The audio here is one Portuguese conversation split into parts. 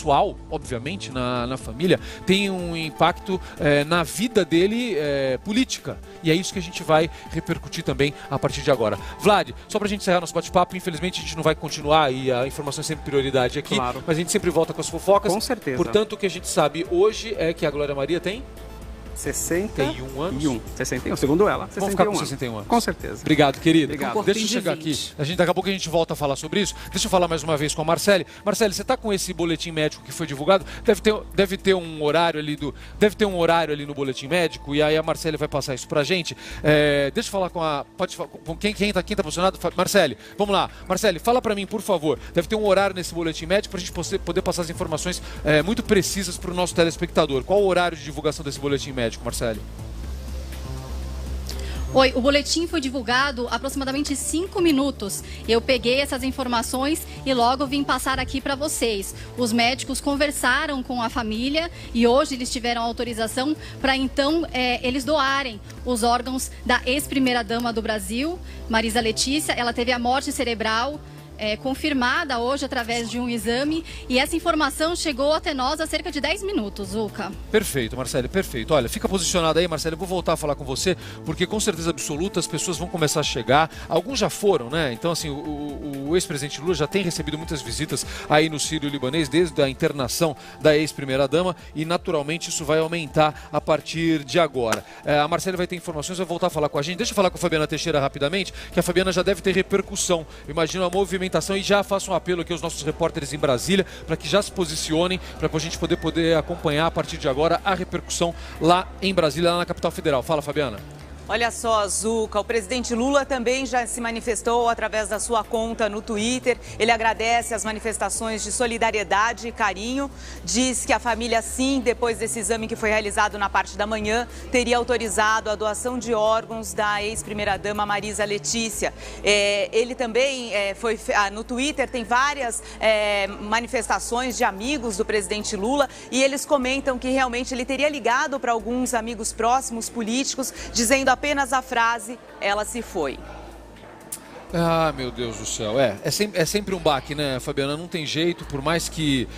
pessoal, obviamente, na família, tem um impacto na vida dele política. E é isso que a gente vai repercutir também a partir de agora. Vlad, só pra gente encerrar nosso bate-papo, infelizmente a gente não vai continuar e a informação é sempre prioridade aqui, claro, mas a gente sempre volta com as fofocas. Com certeza. Portanto, o que a gente sabe hoje é que a Glória Maria tem 61 anos. 61, segundo ela. 61 Vamos ficar com 61 anos. Com certeza. Obrigado, querido. Obrigado. Deixa eu chegar aqui. Daqui a pouco a gente volta a falar sobre isso. Deixa eu falar mais uma vez com a Marcele. Marcele, você está com esse boletim médico que foi divulgado? Deve ter um horário ali no boletim médico, e aí a Marcele vai passar isso pra gente. Deixa eu falar com quem tá posicionado? Marcele, vamos lá. Marcele, fala pra mim, por favor. Deve ter um horário nesse boletim médico pra gente poder passar as informações muito precisas pro nosso telespectador. Qual o horário de divulgação desse boletim médico, Marcele? Oi, o boletim foi divulgado há aproximadamente 5 minutos. Eu peguei essas informações e logo vim passar aqui para vocês. Os médicos conversaram com a família e hoje eles tiveram autorização para então eles doarem os órgãos da ex-primeira-dama do Brasil, Marisa Letícia. Ela teve a morte cerebral confirmada hoje através de um exame, e essa informação chegou até nós há cerca de 10 minutos, Zucca. Perfeito, Marcele, perfeito. Olha, fica posicionada aí, Marcele, eu vou voltar a falar com você, porque com certeza absoluta as pessoas vão começar a chegar, alguns já foram, né? Então, assim, o ex-presidente Lula já tem recebido muitas visitas aí no Sírio-Libanês, desde a internação da ex-primeira-dama, e naturalmente isso vai aumentar a partir de agora. A Marcele vai ter informações, vai voltar a falar com a gente. Deixa eu falar com a Fabiana Teixeira rapidamente, que a Fabiana já deve ter repercussão. Imagina a movimentação, e já faço um apelo aqui aos nossos repórteres em Brasília para que já se posicionem, para a gente poder acompanhar a partir de agora a repercussão lá em Brasília, lá na capital federal. Fala, Fabiana. Olha só, Zucca, o presidente Lula também já se manifestou através da sua conta no Twitter. Ele agradece as manifestações de solidariedade e carinho. Diz que a família, sim, depois desse exame que foi realizado na parte da manhã, teria autorizado a doação de órgãos da ex-primeira-dama Marisa Letícia. Ele também no Twitter tem várias manifestações de amigos do presidente Lula, e eles comentam que realmente ele teria ligado para alguns amigos próximos políticos, dizendo apenas a frase: ela se foi. Ah, meu Deus do céu. É sempre um baque, né, Fabiana? Não tem jeito, por mais que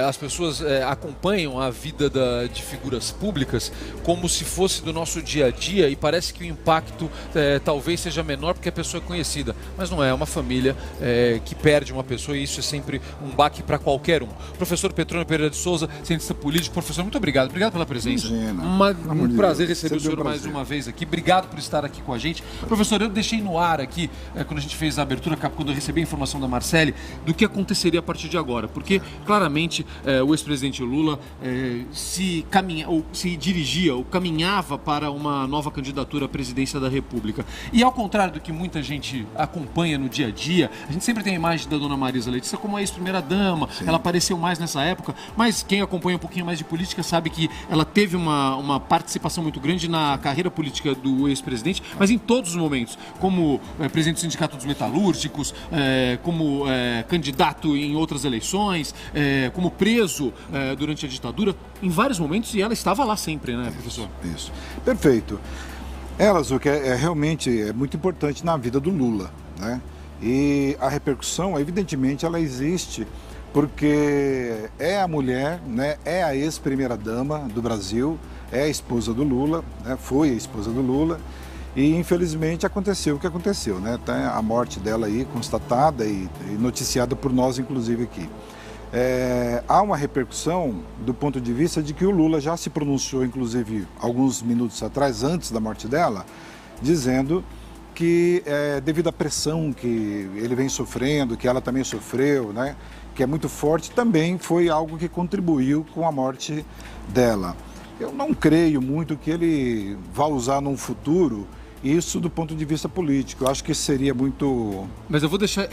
as pessoas acompanham a vida de figuras públicas como se fosse do nosso dia a dia, e parece que o impacto talvez seja menor porque a pessoa é conhecida. Mas não é uma família que perde uma pessoa, e isso é sempre um baque para qualquer um. Professor Petrônio Pereira de Souza, cientista político. Professor, muito obrigado. Obrigado pela presença. Um prazer receber o senhor mais uma vez aqui. Obrigado por estar aqui com a gente. Professor, eu deixei no ar aqui, quando a gente fez a abertura, quando eu recebi a informação da Marcele, do que aconteceria a partir de agora, porque claramente o ex-presidente Lula se dirigia ou caminhava para uma nova candidatura à presidência da República. E ao contrário do que muita gente acompanha no dia a dia, a gente sempre tem a imagem da dona Marisa Letícia como a ex-primeira-dama. Ela apareceu mais nessa época, mas quem acompanha um pouquinho mais de política sabe que ela teve uma participação muito grande na carreira política do ex-presidente, mas em todos os momentos, como presidente do Sindicato dos Metalúrgicos, como candidato em outras eleições, como preso durante a ditadura, em vários momentos, e ela estava lá sempre, né, professor? Isso. Perfeito. Ela, Zucca, realmente muito importante na vida do Lula, né? E a repercussão, evidentemente, ela existe porque é a mulher, né, é a ex-primeira-dama do Brasil, é a esposa do Lula, né, foi a esposa do Lula, e infelizmente aconteceu o que aconteceu, né? Tá a morte dela aí constatada e noticiada por nós, inclusive, aqui. Há uma repercussão do ponto de vista de que o Lula já se pronunciou, inclusive, alguns minutos atrás, antes da morte dela, dizendo que devido à pressão que ele vem sofrendo, que ela também sofreu, né, que é muito forte, também foi algo que contribuiu com a morte dela. Eu não creio muito que ele vá usar num futuro isso do ponto de vista político. Eu acho que seria muito... Mas eu vou deixar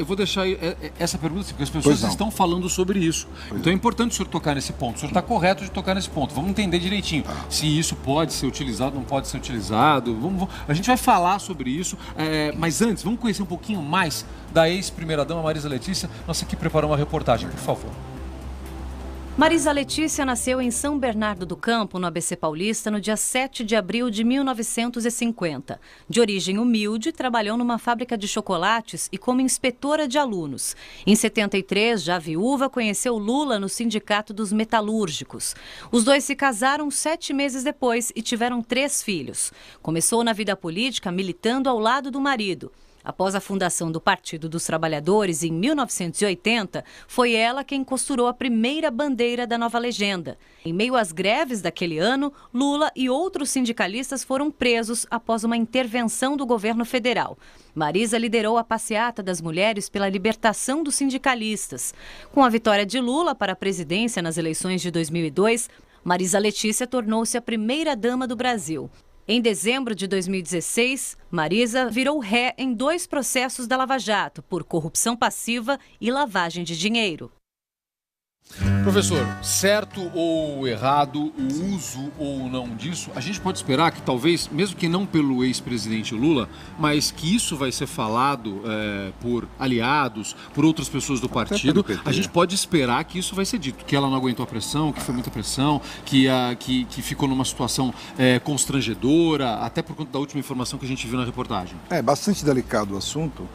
essa pergunta, porque as pessoas estão falando sobre isso. Então é importante o senhor tocar nesse ponto. O senhor está correto de tocar nesse ponto. Vamos entender direitinho se isso pode ser utilizado, não pode ser utilizado. A gente vai falar sobre isso, mas antes, vamos conhecer um pouquinho mais da ex-primeira-dama Marisa Letícia. Nossa equipe preparou uma reportagem, por favor. Marisa Letícia nasceu em São Bernardo do Campo, no ABC Paulista, no dia 7 de abril de 1950. De origem humilde, trabalhou numa fábrica de chocolates e como inspetora de alunos. Em 73, já viúva, conheceu Lula no Sindicato dos Metalúrgicos. Os dois se casaram 7 meses depois e tiveram 3 filhos. Começou na vida política militando ao lado do marido. Após a fundação do Partido dos Trabalhadores, em 1980, foi ela quem costurou a primeira bandeira da nova legenda. Em meio às greves daquele ano, Lula e outros sindicalistas foram presos após uma intervenção do governo federal. Marisa liderou a passeata das mulheres pela libertação dos sindicalistas. Com a vitória de Lula para a presidência nas eleições de 2002, Marisa Letícia tornou-se a primeira-dama do Brasil. Em dezembro de 2016, Marisa virou ré em 2 processos da Lava Jato por corrupção passiva e lavagem de dinheiro. Professor, certo ou errado o uso ou não disso, a gente pode esperar que talvez, mesmo que não pelo ex-presidente Lula, mas que isso vai ser falado por aliados, por outras pessoas do partido, a gente pode esperar que isso vai ser dito, que ela não aguentou a pressão, que foi muita pressão, que ficou numa situação constrangedora, até por conta da última informação que a gente viu na reportagem. É bastante delicado o assunto.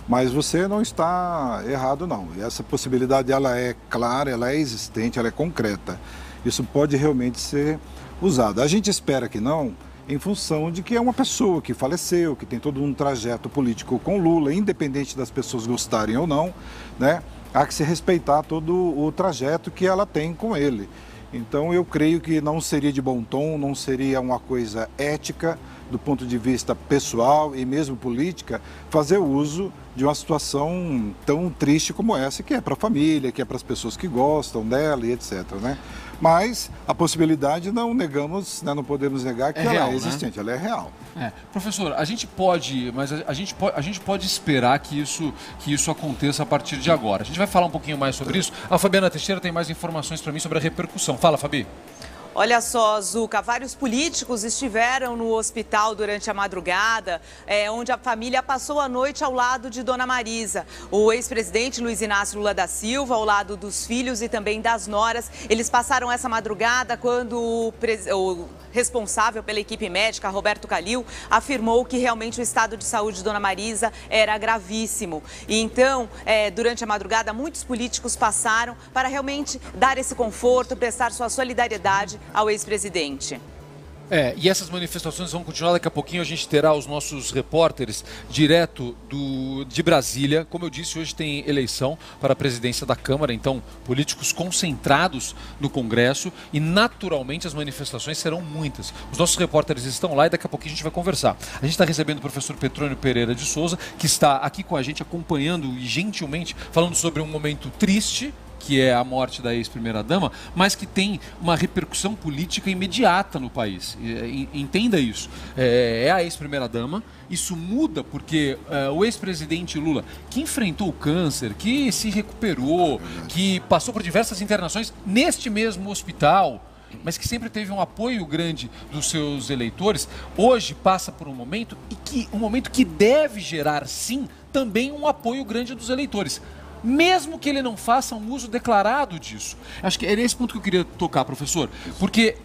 Mas você não está errado, não. E essa possibilidade, ela é clara, ela é existente, ela é concreta. Isso pode realmente ser usado. A gente espera que não, em função de que é uma pessoa que faleceu, que tem todo um trajeto político com Lula, independente das pessoas gostarem ou não, né? Há que se respeitar todo o trajeto que ela tem com ele. Então, eu creio que não seria de bom tom, não seria uma coisa ética, do ponto de vista pessoal e mesmo política, fazer uso de uma situação tão triste como essa, que é para a família, que é para as pessoas que gostam dela e etc, né? Mas a possibilidade não negamos, né, não podemos negar que ela é existente, ela é real. Professor, a gente pode esperar que isso aconteça a partir de agora. A gente vai falar um pouquinho mais sobre isso. A Fabiana Teixeira tem mais informações para mim sobre a repercussão. Fala, Fabi. Olha só, Zuca, vários políticos estiveram no hospital durante a madrugada, onde a família passou a noite ao lado de Dona Marisa. O ex-presidente Luiz Inácio Lula da Silva, ao lado dos filhos e também das noras. Eles passaram essa madrugada quando o responsável pela equipe médica, Roberto Calil, afirmou que realmente o estado de saúde de Dona Marisa era gravíssimo. E então, durante a madrugada, muitos políticos passaram para realmente dar esse conforto, prestar sua solidariedade ao ex-presidente. E essas manifestações vão continuar. Daqui a pouquinho a gente terá os nossos repórteres direto de Brasília. Como eu disse, hoje tem eleição para a presidência da Câmara, então políticos concentrados no Congresso e naturalmente as manifestações serão muitas. Os nossos repórteres estão lá e daqui a pouquinho a gente vai conversar. A gente está recebendo o professor Petrônio Pereira de Souza, que está aqui com a gente acompanhando e gentilmente falando sobre um momento triste, que é a morte da ex-primeira-dama, mas que tem uma repercussão política imediata no país. Entenda isso. É a ex-primeira-dama, isso muda porque o ex-presidente Lula, que enfrentou o câncer, que se recuperou, que passou por diversas internações neste mesmo hospital, mas que sempre teve um apoio grande dos seus eleitores, hoje passa por um momento que deve gerar, sim, também um apoio grande dos eleitores. Mesmo que ele não faça um uso declarado disso. Acho que é nesse ponto que eu queria tocar, professor, porque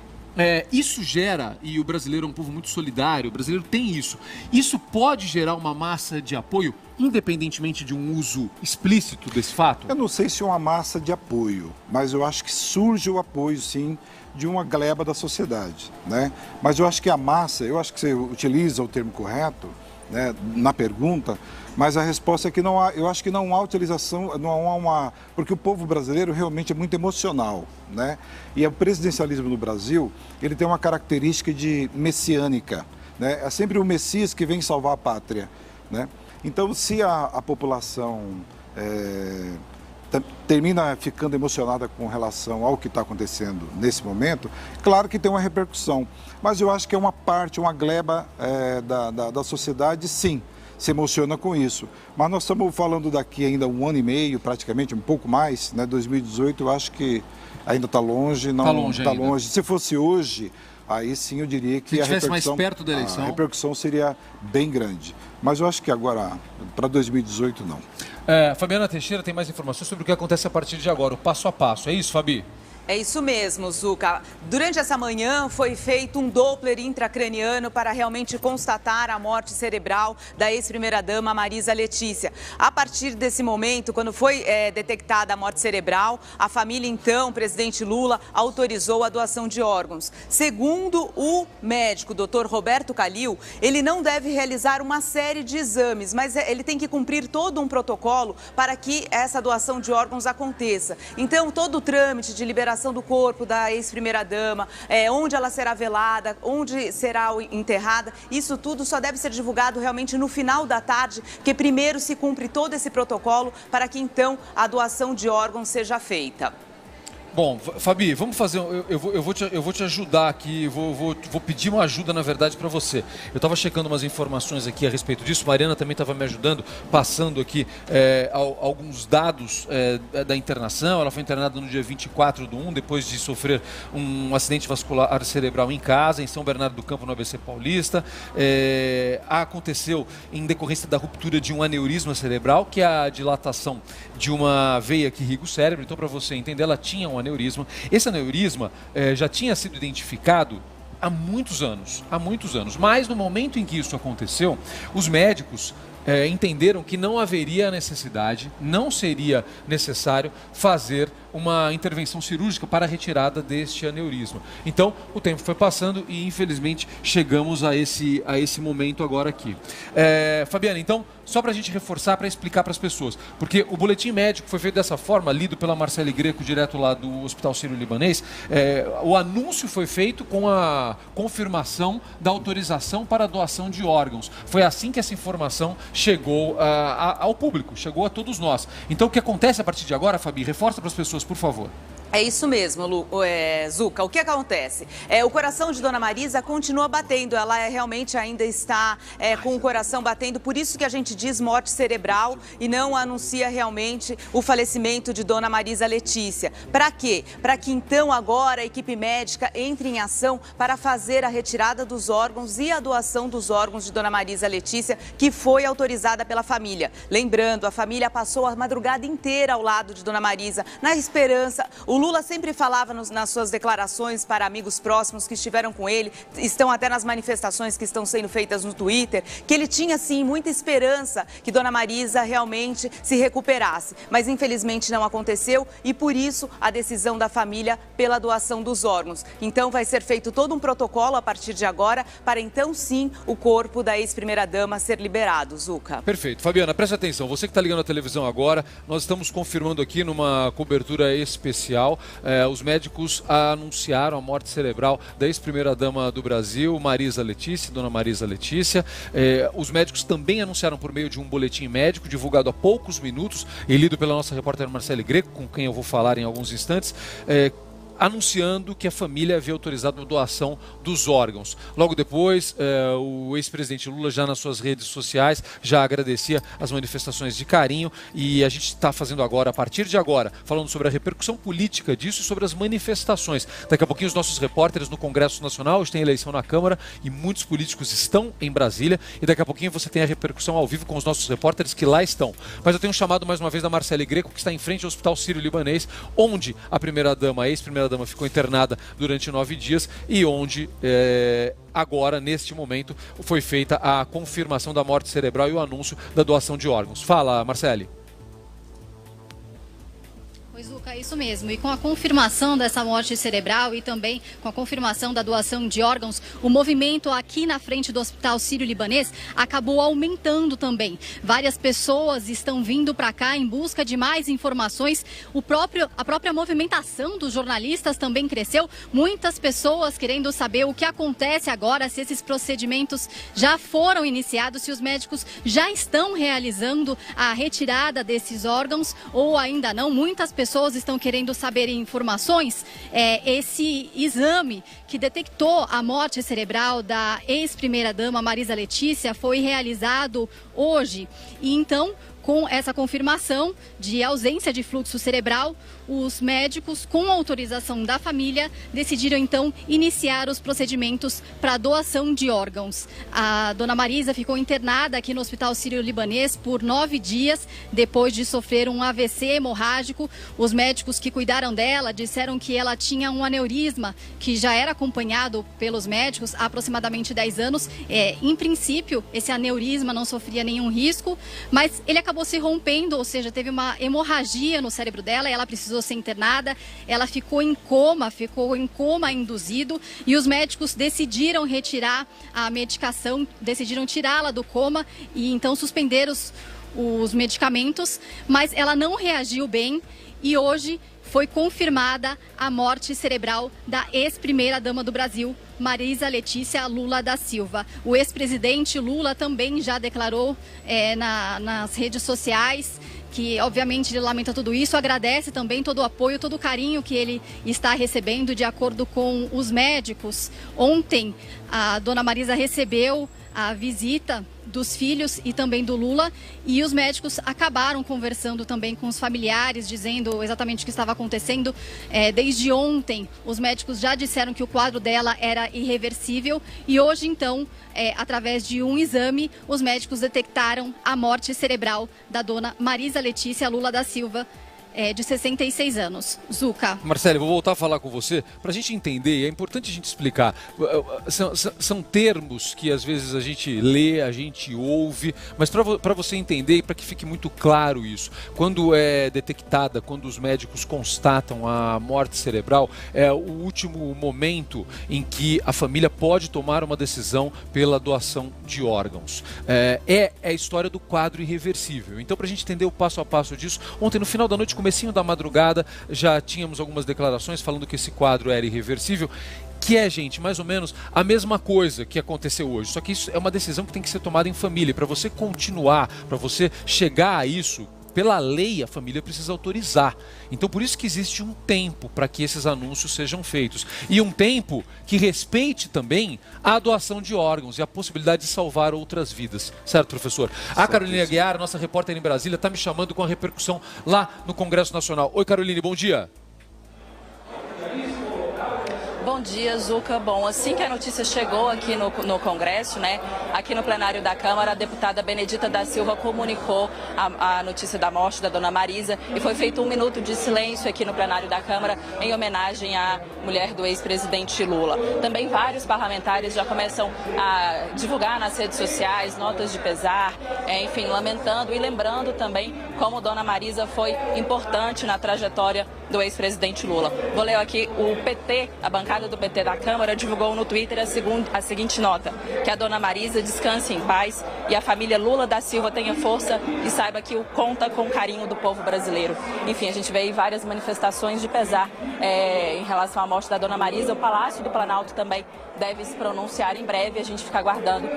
isso gera, e o brasileiro é um povo muito solidário, o brasileiro tem isso. Isso pode gerar uma massa de apoio, independentemente de um uso explícito desse fato? Eu não sei se é uma massa de apoio, mas eu acho que surge o apoio, sim, de uma gleba da sociedade, né? Mas eu acho que a massa, eu acho que você utiliza o termo correto, né, na pergunta, mas a resposta é que não há, eu acho que não há utilização, não há uma, porque o povo brasileiro realmente é muito emocional, né? E o presidencialismo no Brasil, ele tem uma característica de messiânica, né? É sempre o Messias que vem salvar a pátria, né? Então, se a população termina ficando emocionada com relação ao que está acontecendo nesse momento, claro que tem uma repercussão, mas eu acho que é uma parte, uma gleba da sociedade, sim, se emociona com isso. Mas nós estamos falando daqui ainda 1 ano e meio, praticamente, um pouco mais, né? 2018, eu acho que ainda está longe, não está longe. Se fosse hoje, aí sim eu diria que se estivesse mais perto da eleição, a repercussão seria bem grande. Mas eu acho que agora, para 2018, não. Fabiana Teixeira tem mais informações sobre o que acontece a partir de agora, o passo a passo. É isso, Fabi? É isso mesmo, Zuca. Durante essa manhã foi feito um Doppler intracraniano para realmente constatar a morte cerebral da ex-primeira-dama Marisa Letícia. A partir desse momento, quando foi detectada a morte cerebral, a família, então, o presidente Lula, autorizou a doação de órgãos. Segundo o médico, Dr. Roberto Calil, ele não deve realizar uma série de exames, mas ele tem que cumprir todo um protocolo para que essa doação de órgãos aconteça. Então, todo o trâmite de liberação do corpo da ex-primeira-dama, onde ela será velada, onde será enterrada, isso tudo só deve ser divulgado realmente no final da tarde, porque primeiro se cumpre todo esse protocolo para que então a doação de órgãos seja feita. Bom, Fabi, vamos fazer. Eu vou te ajudar aqui, vou pedir uma ajuda, na verdade, para você. Eu estava checando umas informações aqui a respeito disso, Mariana também estava me ajudando, passando aqui alguns dados da internação. Ela foi internada no dia 24/1, depois de sofrer um acidente vascular cerebral em casa, em São Bernardo do Campo, no ABC Paulista. Aconteceu em decorrência da ruptura de um aneurisma cerebral, que é a dilatação de uma veia que irriga o cérebro. Então, para você entender, ela tinha um aneurisma. Esse aneurisma já tinha sido identificado há muitos anos, mas no momento em que isso aconteceu, os médicos entenderam que não haveria necessidade, não seria necessário fazer uma intervenção cirúrgica para a retirada deste aneurisma. Então, o tempo foi passando e, infelizmente, chegamos a esse momento agora aqui. Fabiana, então, só para a gente reforçar, para explicar para as pessoas, porque o boletim médico foi feito dessa forma, lido pela Marcele Greco, direto lá do Hospital Sírio-Libanês. O anúncio foi feito com a confirmação da autorização para a doação de órgãos. Foi assim que essa informação chegou ao público, chegou a todos nós. Então, o que acontece a partir de agora, Fabi, reforça para as pessoas, por favor. É isso mesmo, Zuca. O que acontece? O coração de Dona Marisa continua batendo. Ela realmente ainda está com o coração batendo. Por isso que a gente diz morte cerebral e não anuncia realmente o falecimento de Dona Marisa Letícia. Para quê? Para que então agora a equipe médica entre em ação para fazer a retirada dos órgãos e a doação dos órgãos de Dona Marisa Letícia, que foi autorizada pela família. Lembrando, a família passou a madrugada inteira ao lado de Dona Marisa, na esperança. O Lula sempre falava nas suas declarações para amigos próximos que estiveram com ele, estão até nas manifestações que estão sendo feitas no Twitter, que ele tinha, sim, muita esperança que Dona Marisa realmente se recuperasse. Mas, infelizmente, não aconteceu e, por isso, a decisão da família pela doação dos órgãos. Então, vai ser feito todo um protocolo a partir de agora para, então, sim, o corpo da ex-primeira-dama ser liberado, Zuca. Perfeito. Fabiana, preste atenção. Você que está ligando a televisão agora, nós estamos confirmando aqui numa cobertura especial. Os médicos anunciaram a morte cerebral da ex-primeira-dama do Brasil, Marisa Letícia, Dona Marisa Letícia. Os médicos também anunciaram por meio de um boletim médico, divulgado há poucos minutos e lido pela nossa repórter Marcele Greco, com quem eu vou falar em alguns instantes, anunciando que a família havia autorizado a doação dos órgãos. Logo depois, o ex-presidente Lula, já nas suas redes sociais, já agradecia as manifestações de carinho, e a gente está fazendo agora, a partir de agora, falando sobre a repercussão política disso e sobre as manifestações. Daqui a pouquinho os nossos repórteres no Congresso Nacional, hoje tem eleição na Câmara e muitos políticos estão em Brasília, e daqui a pouquinho você tem a repercussão ao vivo com os nossos repórteres que lá estão. Mas eu tenho um chamado mais uma vez da Marcele Greco, que está em frente ao Hospital Sírio-Libanês, onde a primeira-dama, a ex-primeira-dama, ficou internada durante 9 dias e onde agora, neste momento, foi feita a confirmação da morte cerebral e o anúncio da doação de órgãos. Fala, Marcele. Zuca, isso mesmo. E com a confirmação dessa morte cerebral e também com a confirmação da doação de órgãos, o movimento aqui na frente do Hospital Sírio-Libanês acabou aumentando também. Várias pessoas estão vindo para cá em busca de mais informações. A própria movimentação dos jornalistas também cresceu. Muitas pessoas querendo saber o que acontece agora, se esses procedimentos já foram iniciados, se os médicos já estão realizando a retirada desses órgãos ou ainda não. Muitas pessoas estão querendo saber informações. Esse exame que detectou a morte cerebral da ex-primeira-dama Marisa Letícia foi realizado hoje. E então, com essa confirmação de ausência de fluxo cerebral, os médicos, com autorização da família, decidiram então iniciar os procedimentos para doação de órgãos. A dona Marisa ficou internada aqui no Hospital Sírio-Libanês por 9 dias, depois de sofrer um AVC hemorrágico. Os médicos que cuidaram dela disseram que ela tinha um aneurisma, que já era acompanhado pelos médicos há aproximadamente 10 anos. Em princípio, esse aneurisma não sofria nenhum risco, mas ele acabou se rompendo, ou seja, teve uma hemorragia no cérebro dela e ela precisou ser internada. Ela ficou em coma induzido, e os médicos decidiram retirar a medicação, decidiram tirá-la do coma e então suspender os medicamentos, mas ela não reagiu bem e hoje foi confirmada a morte cerebral da ex-primeira-dama do Brasil, Marisa Letícia Lula da Silva. O ex-presidente Lula também já declarou nas redes sociais que, obviamente, ele lamenta tudo isso, agradece também todo o apoio, todo o carinho que ele está recebendo. De acordo com os médicos, ontem a dona Marisa recebeu a visita dos filhos e também do Lula, e os médicos acabaram conversando também com os familiares, dizendo exatamente o que estava acontecendo. Desde ontem, os médicos já disseram que o quadro dela era irreversível, e hoje, então, através de um exame, os médicos detectaram a morte cerebral da dona Marisa Letícia Lula da Silva, de 66 anos. Zuca. Marcelo, vou voltar a falar com você para a gente entender, é importante a gente explicar. São termos que às vezes a gente lê, a gente ouve, mas para você entender e para que fique muito claro isso, quando é detectada, quando os médicos constatam a morte cerebral, é o último momento em que a família pode tomar uma decisão pela doação de órgãos. É a história do quadro irreversível. Então, para a gente entender o passo a passo disso, ontem no final da noite, comecinho da madrugada, já tínhamos algumas declarações falando que esse quadro era irreversível, que é, gente, mais ou menos a mesma coisa que aconteceu hoje. Só que isso é uma decisão que tem que ser tomada em família. Para você continuar, para você chegar a isso, pela lei, a família precisa autorizar. Então, por isso que existe um tempo para que esses anúncios sejam feitos. E um tempo que respeite também a doação de órgãos e a possibilidade de salvar outras vidas. Certo, professor? A Caroline Aguiar, nossa repórter em Brasília, está me chamando com a repercussão lá no Congresso Nacional. Oi, Caroline, bom dia. Bom dia, Zuca. Bom, assim que a notícia chegou aqui no Congresso, né, aqui no plenário da Câmara, a deputada Benedita da Silva comunicou a notícia da morte da dona Marisa e foi feito 1 minuto de silêncio aqui no plenário da Câmara em homenagem à mulher do ex-presidente Lula. Também vários parlamentares já começam a divulgar nas redes sociais notas de pesar, enfim, lamentando e lembrando também como dona Marisa foi importante na trajetória do ex-presidente Lula. Vou ler aqui, o PT, a bancada do PT da Câmara, divulgou no Twitter a seguinte nota: que a dona Marisa descanse em paz e a família Lula da Silva tenha força e saiba que o conta com o carinho do povo brasileiro. Enfim, a gente vê aí várias manifestações de pesar em relação à morte da dona Marisa. O Palácio do Planalto também deve se pronunciar em breve. A gente fica aguardando,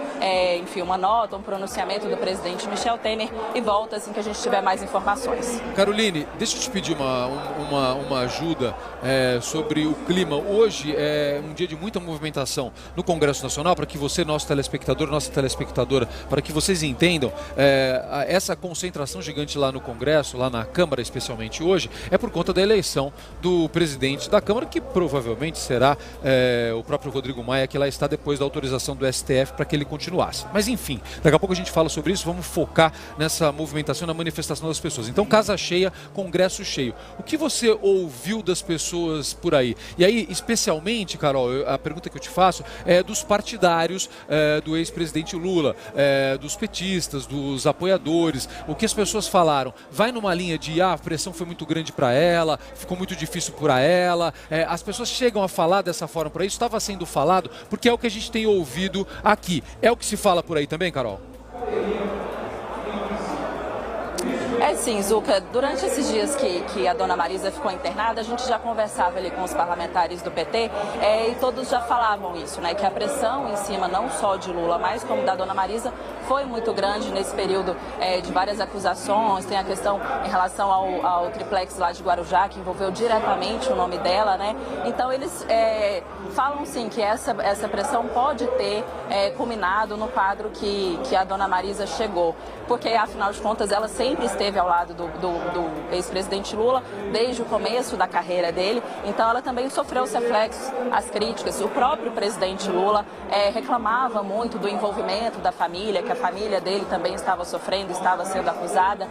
enfim, uma nota, um pronunciamento do presidente Michel Temer e volta assim que a gente tiver mais informações. Caroline, deixa eu te pedir uma ajuda sobre o clima. Hoje é um dia de muita movimentação no Congresso Nacional, para que você, nosso telespectador, nossa telespectadora, para que vocês entendam, essa concentração gigante lá no Congresso, lá na Câmara especialmente hoje, é por conta da eleição do presidente da Câmara, que provavelmente será o próprio Rodrigo Maia, que lá está depois da autorização do STF para que ele continuasse. Mas enfim, daqui a pouco a gente fala sobre isso, vamos focar nessa movimentação, na manifestação das pessoas. Então, casa cheia, Congresso cheio. O que você ouviu das pessoas por aí? E aí, especialmente, Carol, a pergunta que eu te faço é dos partidários do ex-presidente Lula, dos petistas, dos apoiadores. O que as pessoas falaram? Vai numa linha de a pressão foi muito grande para ela, ficou muito difícil para ela. As pessoas chegam a falar dessa forma por aí? Isso estava sendo falado porque é o que a gente tem ouvido aqui. É o que se fala por aí também, Carol? Sim, Zuca, durante esses dias que a dona Marisa ficou internada, a gente já conversava ali com os parlamentares do PT e todos já falavam isso, né? Que a pressão em cima não só de Lula, mas como da dona Marisa, foi muito grande nesse período de várias acusações. Tem a questão em relação ao triplex lá de Guarujá, que envolveu diretamente o nome dela, né? Então eles falam sim que essa pressão pode ter culminado no quadro que a dona Marisa chegou, porque afinal de contas ela sempre esteve ao lado do ex-presidente Lula desde o começo da carreira dele, então ela também sofreu os reflexos, as críticas. O próprio presidente Lula reclamava muito do envolvimento da família, que a família dele também estava sofrendo, estava sendo acusada,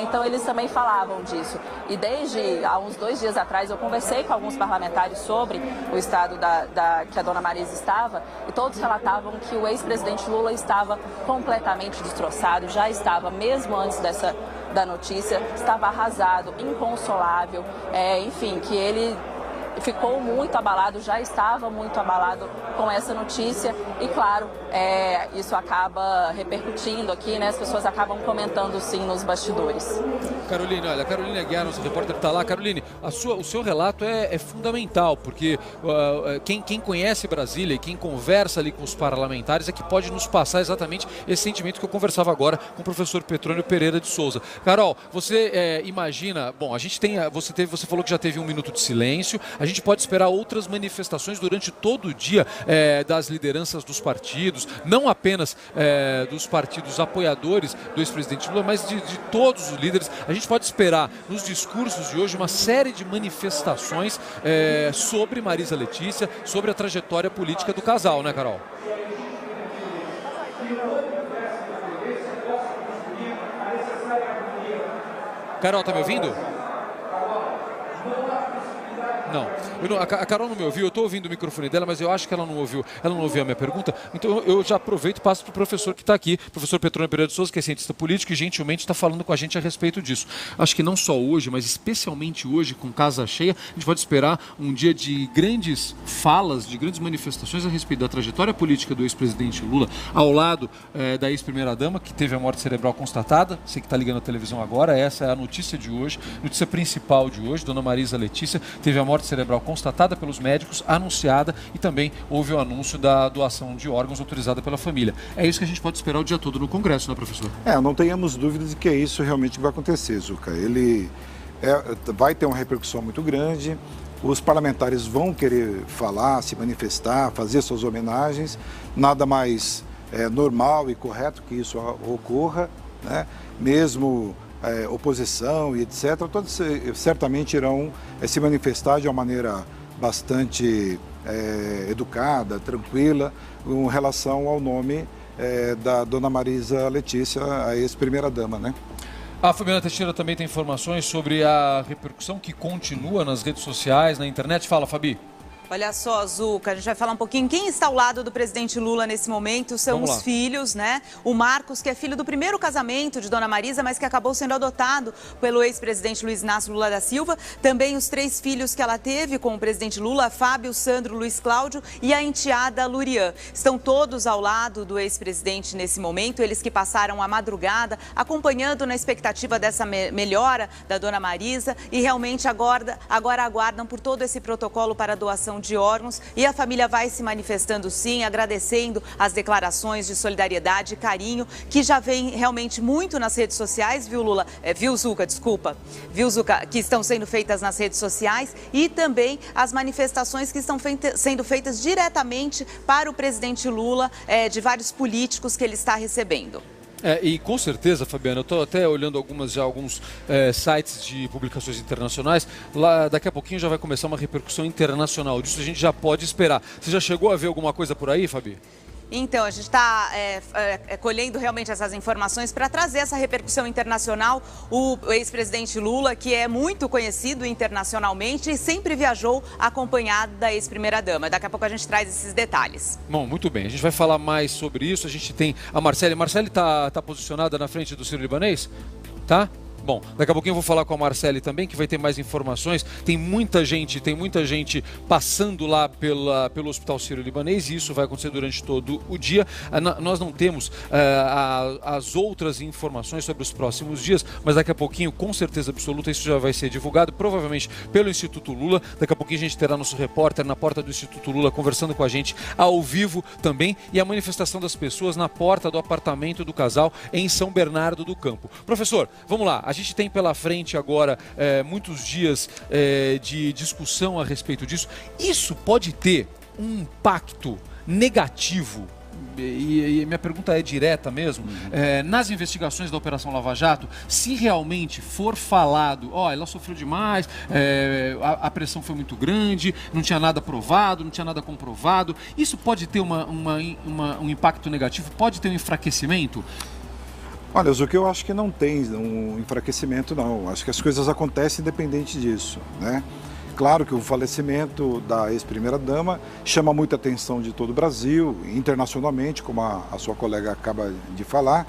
então eles também falavam disso. E desde há uns 2 dias atrás eu conversei com alguns parlamentares sobre o estado que a dona Marisa estava, e todos relatavam que o ex-presidente Lula estava completamente destroçado, já estava, mesmo antes da notícia, estava arrasado, inconsolável, enfim, que ele ficou muito abalado, já estava muito abalado com essa notícia e, claro, isso acaba repercutindo aqui, né? As pessoas acabam comentando, sim, nos bastidores. Caroline, olha, a Caroline Aguiar, nossa repórter, está lá. Caroline, o seu relato é fundamental, porque quem conhece Brasília e quem conversa ali com os parlamentares é que pode nos passar exatamente esse sentimento que eu conversava agora com o professor Petrônio Pereira de Souza. Carol, você imagina, bom, a gente tem, você falou que já teve 1 minuto de silêncio, a gente pode esperar outras manifestações durante todo o dia das lideranças dos partidos, não apenas dos partidos apoiadores do ex-presidente Lula, mas de todos os líderes. A gente pode esperar nos discursos de hoje uma série de manifestações sobre Marisa Letícia, sobre a trajetória política do casal, né, Carol? Carol, tá me ouvindo? Não. A Carol não me ouviu, eu estou ouvindo o microfone dela, mas eu acho que ela não ouviu a minha pergunta. Então eu já aproveito e passo para o professor que está aqui, professor Petrônio Pereira de Souza, que é cientista político e gentilmente está falando com a gente a respeito disso. Acho que não só hoje, mas especialmente hoje, com casa cheia, a gente pode esperar um dia de grandes falas, de grandes manifestações a respeito da trajetória política do ex-presidente Lula, ao lado da ex-primeira-dama, que teve a morte cerebral constatada. Você que está ligando a televisão agora, essa é a notícia de hoje, notícia principal de hoje. Dona Marisa Letícia teve a morte cerebral constatada pelos médicos, anunciada, e também houve o anúncio da doação de órgãos autorizada pela família. É isso que a gente pode esperar o dia todo no Congresso, né, professor? Não tenhamos dúvidas de que é isso realmente que vai acontecer, Zuca. Ele vai ter uma repercussão muito grande, os parlamentares vão querer falar, se manifestar, fazer suas homenagens, nada mais normal e correto que isso ocorra, né? Mesmo oposição e etc., todos certamente irão se manifestar de uma maneira bastante educada, tranquila, em relação ao nome da dona Marisa Letícia, a ex-primeira-dama, né? A Fabiana Teixeira também tem informações sobre a repercussão que continua nas redes sociais, na internet. Fala, Fabi. Olha só, Zuca, a gente vai falar um pouquinho. Quem está ao lado do presidente Lula nesse momento são os filhos, né? O Marcos, que é filho do primeiro casamento de Dona Marisa, mas que acabou sendo adotado pelo ex-presidente Luiz Inácio Lula da Silva. Também os 3 filhos que ela teve com o presidente Lula, Fábio, Sandro, Luiz Cláudio e a enteada Lurian. Estão todos ao lado do ex-presidente nesse momento, eles que passaram a madrugada acompanhando na expectativa dessa melhora da Dona Marisa e realmente agora aguardam por todo esse protocolo para a doação de órgãos, e a família vai se manifestando sim, agradecendo as declarações de solidariedade e carinho que já vem realmente muito nas redes sociais, viu, Lula? Viu, Zuca, desculpa. Viu, Zuca, que estão sendo feitas nas redes sociais, e também as manifestações que estão sendo feitas diretamente para o presidente Lula, de vários políticos que ele está recebendo. E com certeza, Fabiana, eu estou até olhando alguns sites de publicações internacionais. Lá, daqui a pouquinho já vai começar uma repercussão internacional disso, a gente já pode esperar. Você já chegou a ver alguma coisa por aí, Fabi? Então, a gente está colhendo realmente essas informações para trazer essa repercussão internacional. O ex-presidente Lula, que é muito conhecido internacionalmente e sempre viajou acompanhado da ex-primeira-dama. Daqui a pouco a gente traz esses detalhes. Bom, muito bem. A gente vai falar mais sobre isso. A gente tem a Marcele. Marcele está posicionada na frente do Sírio-Libanês? Tá? Bom, daqui a pouquinho eu vou falar com a Marcele também, que vai ter mais informações. Tem muita gente passando lá pelo Hospital Sírio-Libanês, e isso vai acontecer durante todo o dia. Nós não temos as outras informações sobre os próximos dias, mas daqui a pouquinho, com certeza absoluta, isso já vai ser divulgado, provavelmente pelo Instituto Lula. Daqui a pouquinho a gente terá nosso repórter na porta do Instituto Lula conversando com a gente ao vivo também, e a manifestação das pessoas na porta do apartamento do casal em São Bernardo do Campo. Professor, vamos lá. A gente tem pela frente agora muitos dias de discussão a respeito disso. Isso pode ter um impacto negativo e minha pergunta é direta mesmo, nas investigações da Operação Lava Jato, se realmente for falado, ela sofreu demais, a pressão foi muito grande, não tinha nada provado, não tinha nada comprovado, isso pode ter um impacto negativo, pode ter um enfraquecimento? Olha, Zucca, eu acho que não tem um enfraquecimento, não. Acho que as coisas acontecem independente disso, né? Claro que o falecimento da ex-primeira-dama chama muita atenção de todo o Brasil, internacionalmente, como a sua colega acaba de falar,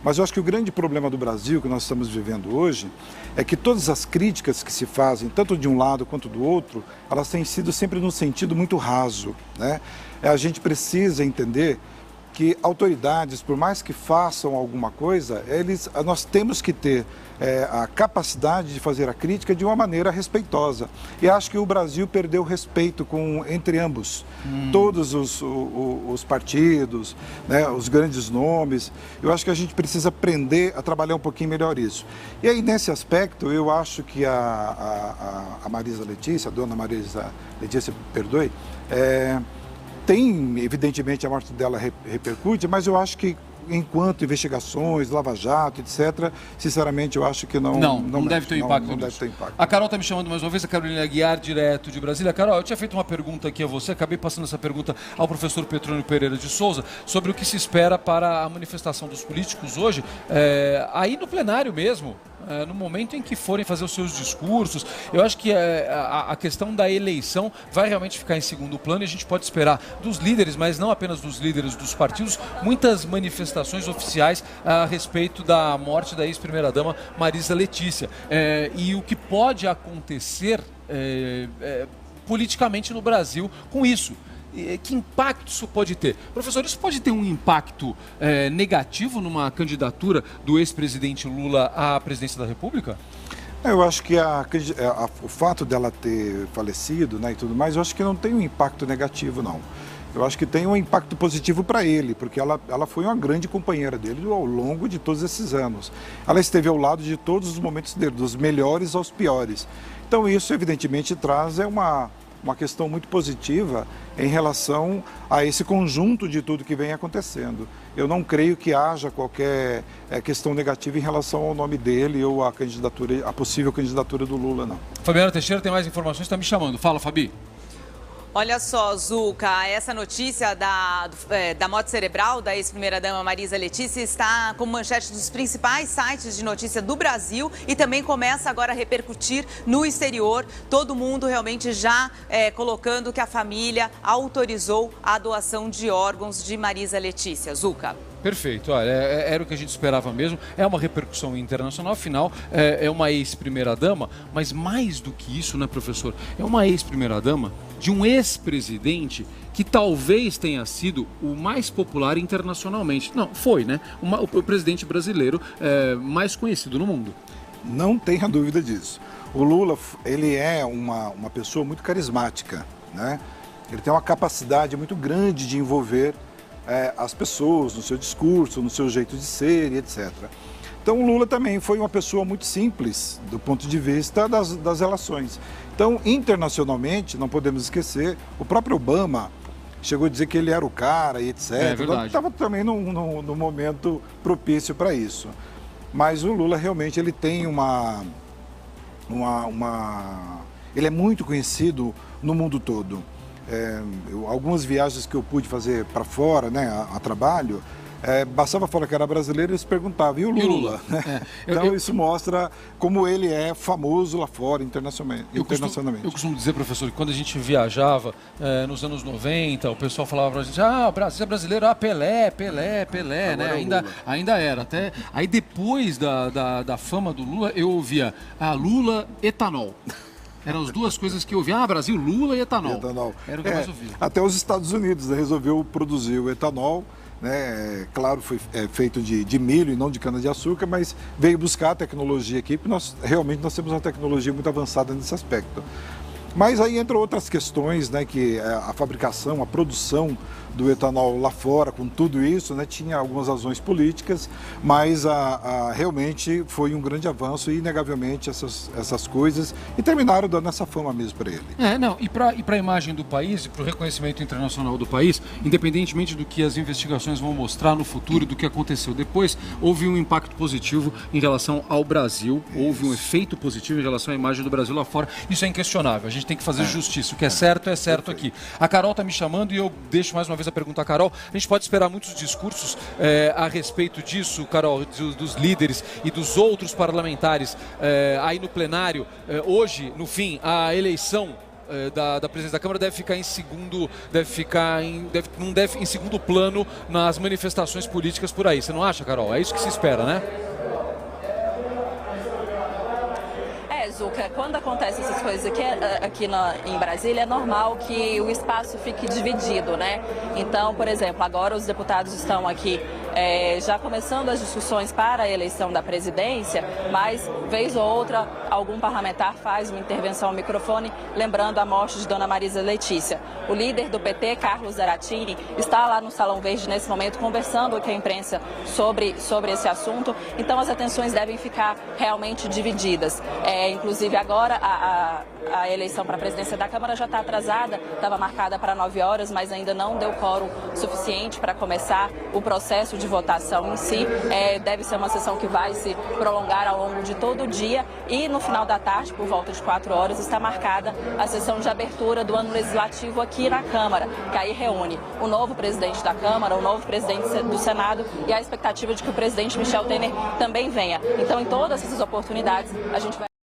mas eu acho que o grande problema do Brasil que nós estamos vivendo hoje é que todas as críticas que se fazem, tanto de um lado quanto do outro, elas têm sido sempre num sentido muito raso, né? A gente precisa entender que autoridades, por mais que façam alguma coisa, nós temos que ter a capacidade de fazer a crítica de uma maneira respeitosa. E acho que o Brasil perdeu respeito entre ambos. Todos os partidos, né, os grandes nomes. Eu acho que a gente precisa aprender a trabalhar um pouquinho melhor isso. E aí, nesse aspecto, eu acho que a Marisa Letícia, a dona Marisa Letícia, perdoe, tem, evidentemente, a morte dela repercute, mas eu acho que, enquanto investigações, Lava Jato, etc., sinceramente, eu acho que não deve ter impacto. Não deve ter impacto. A Carol está me chamando mais uma vez, a Carolina Aguiar, direto de Brasília. Carol, eu tinha feito uma pergunta aqui a você, acabei passando essa pergunta ao professor Petrônio Pereira de Souza, sobre o que se espera para a manifestação dos políticos hoje, aí no plenário mesmo. No momento em que forem fazer os seus discursos, eu acho que a questão da eleição vai realmente ficar em segundo plano e a gente pode esperar dos líderes, mas não apenas dos líderes dos partidos, muitas manifestações oficiais a respeito da morte da ex-primeira-dama Marisa Letícia. E o que pode acontecer politicamente no Brasil com isso. Que impacto isso pode ter? Professor, isso pode ter um impacto negativo numa candidatura do ex-presidente Lula à presidência da República? Eu acho que o fato dela ter falecido, né, e tudo mais, eu acho que não tem um impacto negativo, não. Eu acho que tem um impacto positivo para ele, porque ela foi uma grande companheira dele ao longo de todos esses anos. Ela esteve ao lado de todos os momentos dele, dos melhores aos piores. Então isso, evidentemente, traz uma questão muito positiva em relação a esse conjunto de tudo que vem acontecendo. Eu não creio que haja qualquer questão negativa em relação ao nome dele ou à possível candidatura do Lula, não. Fabiana Teixeira tem mais informações, está me chamando. Fala, Fabi. Olha só, Zucca, essa notícia da morte cerebral da ex-primeira-dama Marisa Letícia está como manchete dos principais sites de notícia do Brasil e também começa agora a repercutir no exterior. Todo mundo realmente já colocando que a família autorizou a doação de órgãos de Marisa Letícia. Zucca. Perfeito, olha, era o que a gente esperava mesmo, é uma repercussão internacional, afinal é uma ex-primeira-dama, mas mais do que isso, né, professor, é uma ex-primeira-dama de um ex-presidente que talvez tenha sido o mais popular internacionalmente. Não, foi, né, o presidente brasileiro mais conhecido no mundo. Não tenha dúvida disso. O Lula, ele é uma pessoa muito carismática, né? Ele tem uma capacidade muito grande de envolver as pessoas no seu discurso, no seu jeito de ser e etc. Então o Lula também foi uma pessoa muito simples do ponto de vista das relações. Então, internacionalmente, não podemos esquecer, o próprio Obama chegou a dizer que ele era o cara e etc. Estava também num momento propício para isso. Mas o Lula realmente ele tem ele é muito conhecido no mundo todo. Algumas viagens que eu pude fazer para fora, né, a trabalho, bastava falar que era brasileiro e eles perguntavam, e o Lula? Então isso mostra como ele é famoso lá fora, internacionalmente. Eu costumo dizer, professor, que quando a gente viajava nos anos 90, o pessoal falava pra gente, você é brasileiro, Pelé, né? Ainda era. Aí depois da fama do Lula, eu ouvia Lula, etanol. Eram as duas coisas que eu ouvia. Brasil, Lula e etanol. Era o que eu mais ouvia. Até os Estados Unidos, né, resolveu produzir o etanol, né? Claro, foi feito de milho e não de cana-de-açúcar, mas veio buscar a tecnologia aqui, porque realmente nós temos uma tecnologia muito avançada nesse aspecto. Mas aí entram outras questões, né, que a fabricação, a produção do etanol lá fora, com tudo isso, né, tinha algumas razões políticas, mas realmente foi um grande avanço e, inegavelmente, essas coisas, e terminaram dando essa fama mesmo para ele. E para a imagem do país, e para o reconhecimento internacional do país, independentemente do que as investigações vão mostrar no futuro, do que aconteceu depois, houve um impacto positivo em relação ao Brasil, houve um efeito positivo em relação à imagem do Brasil lá fora, isso é inquestionável, a gente tem que fazer justiça, o que é certo aqui. A Carol está me chamando e eu deixo mais uma vez a pergunta à Carol. A gente pode esperar muitos discursos a respeito disso, Carol, dos líderes e dos outros parlamentares aí no plenário. Hoje, no fim, a eleição da presidência da Câmara deve ficar em segundo, em segundo plano nas manifestações políticas por aí. Você não acha, Carol? É isso que se espera, né? Zucca, quando acontecem essas coisas aqui em Brasília, é normal que o espaço fique dividido, né? Então, por exemplo, agora os deputados estão aqui já começando as discussões para a eleição da presidência, mas, vez ou outra, algum parlamentar faz uma intervenção ao microfone, lembrando a morte de Dona Marisa Letícia. O líder do PT, Carlos Zaratini, está lá no Salão Verde nesse momento, conversando com a imprensa sobre esse assunto, então as atenções devem ficar realmente divididas. Inclusive agora a eleição para a presidência da Câmara já está atrasada, estava marcada para 9 horas, mas ainda não deu quórum suficiente para começar o processo de votação em si. Deve ser uma sessão que vai se prolongar ao longo de todo o dia e no final da tarde, por volta de 4 horas, está marcada a sessão de abertura do ano legislativo aqui na Câmara, que aí reúne o novo presidente da Câmara, o novo presidente do Senado e a expectativa de que o presidente Michel Temer também venha. Então, em todas essas oportunidades, a gente vai